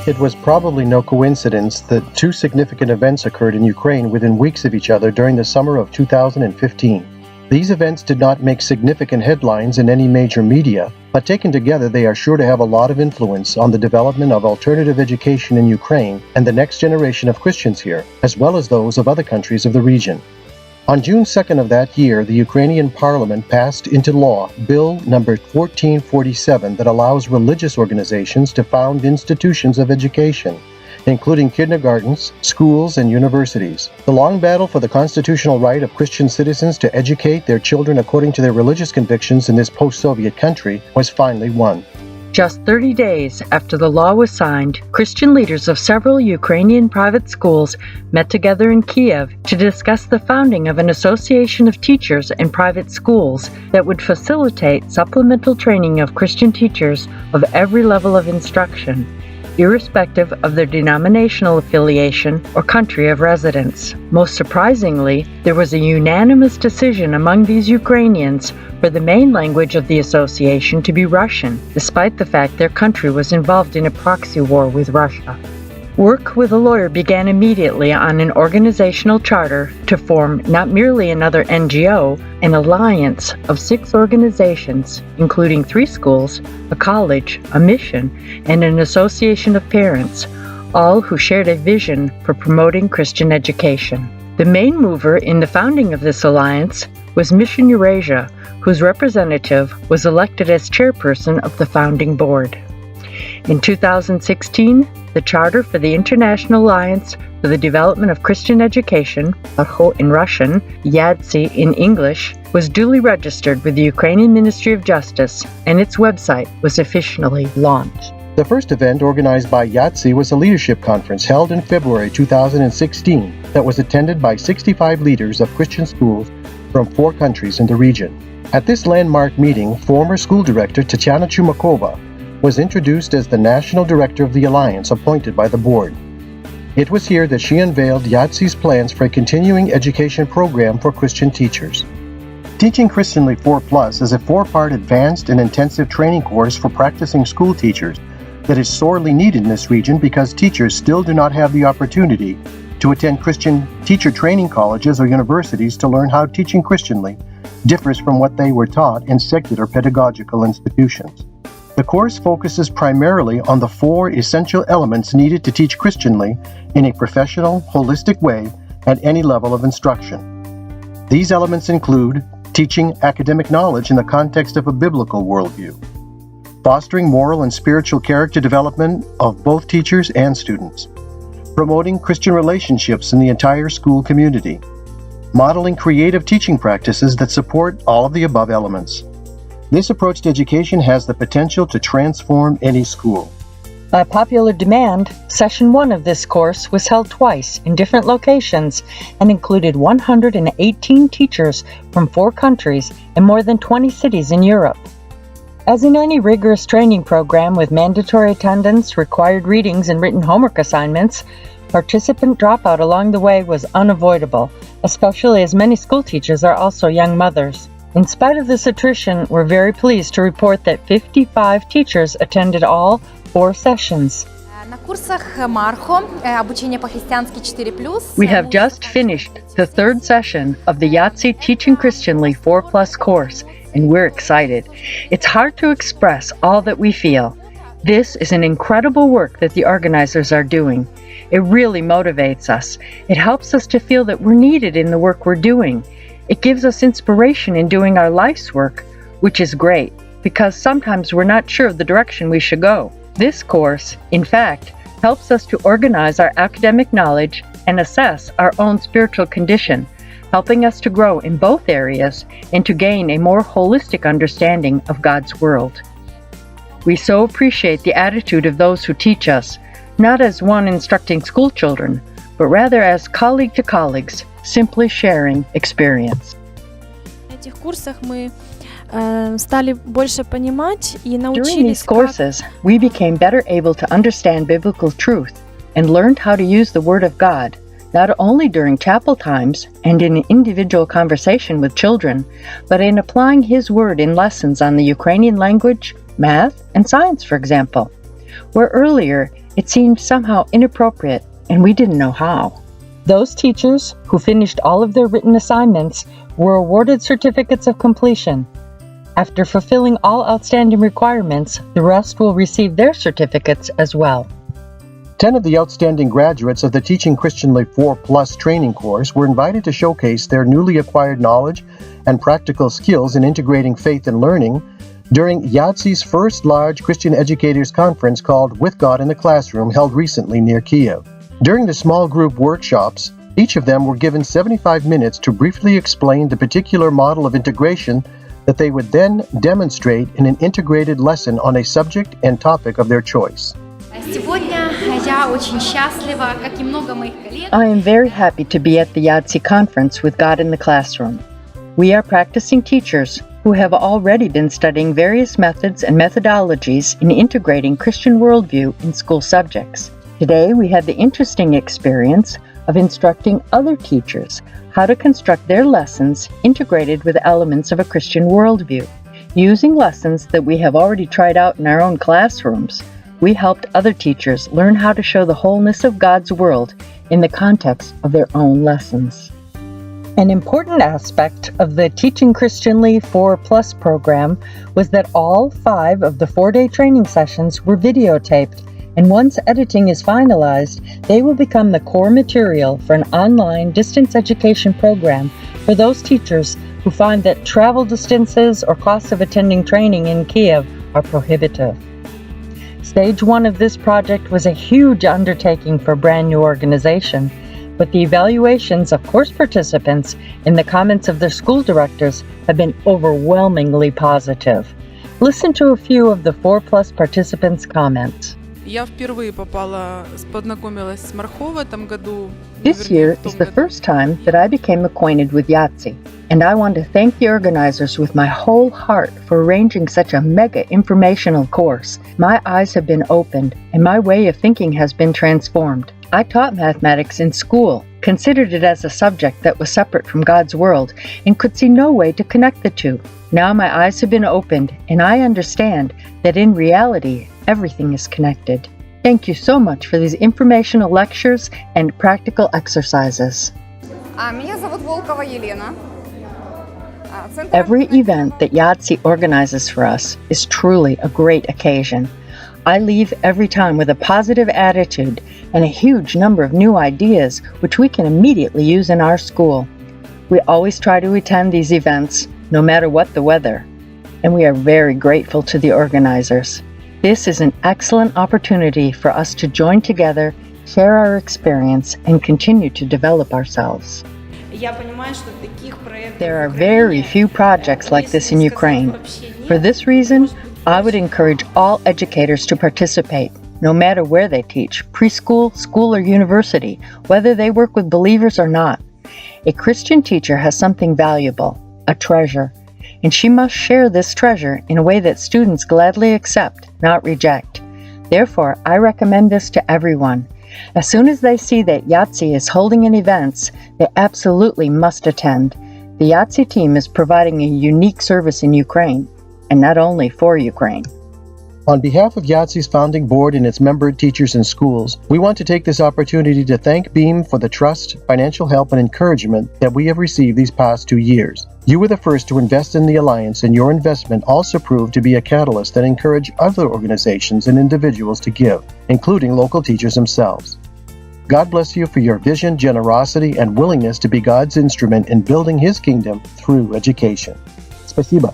It was probably no coincidence that two significant events occurred in Ukraine within weeks of each other during the summer of 2015. These events did not make significant headlines in any major media, but taken together they are sure to have a lot of influence on the development of alternative education in Ukraine and the next generation of Christians here, as well as those of other countries of the region. On June 2nd of that year, the Ukrainian Parliament passed into law Bill number 1447 that allows religious organizations to found institutions of education, including kindergartens, schools, and universities. The long battle for the constitutional right of Christian citizens to educate their children according to their religious convictions in this post-Soviet country was finally won. Just 30 days after the law was signed, Christian leaders of several Ukrainian private schools met together in Kiev to discuss the founding of an association of teachers in private schools that would facilitate supplemental training of Christian teachers of every level of instruction, irrespective of their denominational affiliation or country of residence. Most surprisingly, there was a unanimous decision among these Ukrainians for the main language of the association to be Russian, despite the fact their country was involved in a proxy war with Russia. Work with a lawyer began immediately on an organizational charter to form not merely another NGO, an alliance of 6 organizations, including 3 schools, a college, a mission, and an association of parents, all who shared a vision for promoting Christian education. The main mover in the founding of this alliance was Mission Eurasia, whose representative was elected as chairperson of the founding board. In 2016, the Charter for the International Alliance for the Development of Christian Education, Mapxo in Russian, YADSI in English, was duly registered with the Ukrainian Ministry of Justice, and its website was officially launched. The first event organized by YADSI was a leadership conference held in February 2016 that was attended by 65 leaders of Christian schools from 4 countries in the region. At this landmark meeting, former school director Tatiana Chumakova was introduced as the national director of the alliance appointed by the board. It was here that she unveiled YADSI's plans for a continuing education program for Christian teachers. Teaching Christianly 4+ is a 4-part advanced and intensive training course for practicing school teachers that is sorely needed in this region because teachers still do not have the opportunity to attend Christian teacher training colleges or universities to learn how teaching Christianly differs from what they were taught in secular pedagogical institutions. The course focuses primarily on the 4 essential elements needed to teach Christianly in a professional, holistic way at any level of instruction. These elements include teaching academic knowledge in the context of a biblical worldview, fostering moral and spiritual character development of both teachers and students, promoting Christian relationships in the entire school community, modeling creative teaching practices that support all of the above elements. This approach to education has the potential to transform any school. By popular demand, Session 1 of this course was held twice in different locations and included 118 teachers from 4 countries and more than 20 cities in Europe. As in any rigorous training program with mandatory attendance, required readings, and written homework assignments, participant dropout along the way was unavoidable, especially as many school teachers are also young mothers. In spite of this attrition, we're very pleased to report that 55 teachers attended all 4 sessions. We have just finished the 3rd session of the YADSI Teaching Christianly 4+ course, and we're excited. It's hard to express all that we feel. This is an incredible work that the organizers are doing. It really motivates us. It helps us to feel that we're needed in the work we're doing. It gives us inspiration in doing our life's work, which is great, because sometimes we're not sure of the direction we should go. This course, in fact, helps us to organize our academic knowledge and assess our own spiritual condition, helping us to grow in both areas and to gain a more holistic understanding of God's world. We so appreciate the attitude of those who teach us, not as one instructing school children, but rather as colleague to colleagues, simply sharing experience. During these courses, we became better able to understand biblical truth and learned how to use the Word of God, not only during chapel times and in individual conversation with children, but in applying His Word in lessons on the Ukrainian language, math, and science, for example. Where earlier, it seemed somehow inappropriate, and we didn't know how. Those teachers who finished all of their written assignments were awarded certificates of completion. After fulfilling all outstanding requirements, the rest will receive their certificates as well. 10 of the outstanding graduates of the Teaching Christianly 4+ training course were invited to showcase their newly acquired knowledge and practical skills in integrating faith and learning during YATSE's first large Christian educators conference called With God in the Classroom, held recently near Kiev. During the small group workshops, each of them were given 75 minutes to briefly explain the particular model of integration that they would then demonstrate in an integrated lesson on a subject and topic of their choice. I am very happy to be at the YATSE conference with God in the Classroom. We are practicing teachers who have already been studying various methods and methodologies in integrating Christian worldview in school subjects. Today, we had the interesting experience of instructing other teachers how to construct their lessons integrated with elements of a Christian worldview. Using lessons that we have already tried out in our own classrooms, we helped other teachers learn how to show the wholeness of God's world in the context of their own lessons. An important aspect of the Teaching Christianly 4+ program was that all 5 of the 4-day training sessions were videotaped, and once editing is finalized, they will become the core material for an online distance education program for those teachers who find that travel distances or costs of attending training in Kiev are prohibitive. Stage 1 of this project was a huge undertaking for a brand new organization, but the evaluations of course participants and the comments of their school directors have been overwhelmingly positive. Listen to a few of the 4+ participants' comments. This year is the first time that I became acquainted with YATSE, and I want to thank the organizers with my whole heart for arranging such a mega informational course. My eyes have been opened, and my way of thinking has been transformed. I taught mathematics in school, considered it as a subject that was separate from God's world, and could see no way to connect the two. Now my eyes have been opened, and I understand that in reality, everything is connected. Thank you so much for these informational lectures and practical exercises. Every event that YATSE organizes for us is truly a great occasion. I leave every time with a positive attitude and a huge number of new ideas which we can immediately use in our school. We always try to attend these events, no matter what the weather, and we are very grateful to the organizers. This is an excellent opportunity for us to join together, share our experience, and continue to develop ourselves. There are very few projects like this in Ukraine. For this reason, I would encourage all educators to participate, no matter where they teach, preschool, school, or university, whether they work with believers or not. A Christian teacher has something valuable, a treasure, and she must share this treasure in a way that students gladly accept, not reject. Therefore, I recommend this to everyone. As soon as they see that YATSE is holding an event, they absolutely must attend. The YATSE team is providing a unique service in Ukraine, and not only for Ukraine. On behalf of YATSE's founding board and its member teachers and schools, we want to take this opportunity to thank Beam for the trust, financial help, and encouragement that we have received these past 2 years. You were the first to invest in the Alliance, and your investment also proved to be a catalyst that encouraged other organizations and individuals to give, including local teachers themselves. God bless you for your vision, generosity, and willingness to be God's instrument in building His kingdom through education. Спасибо.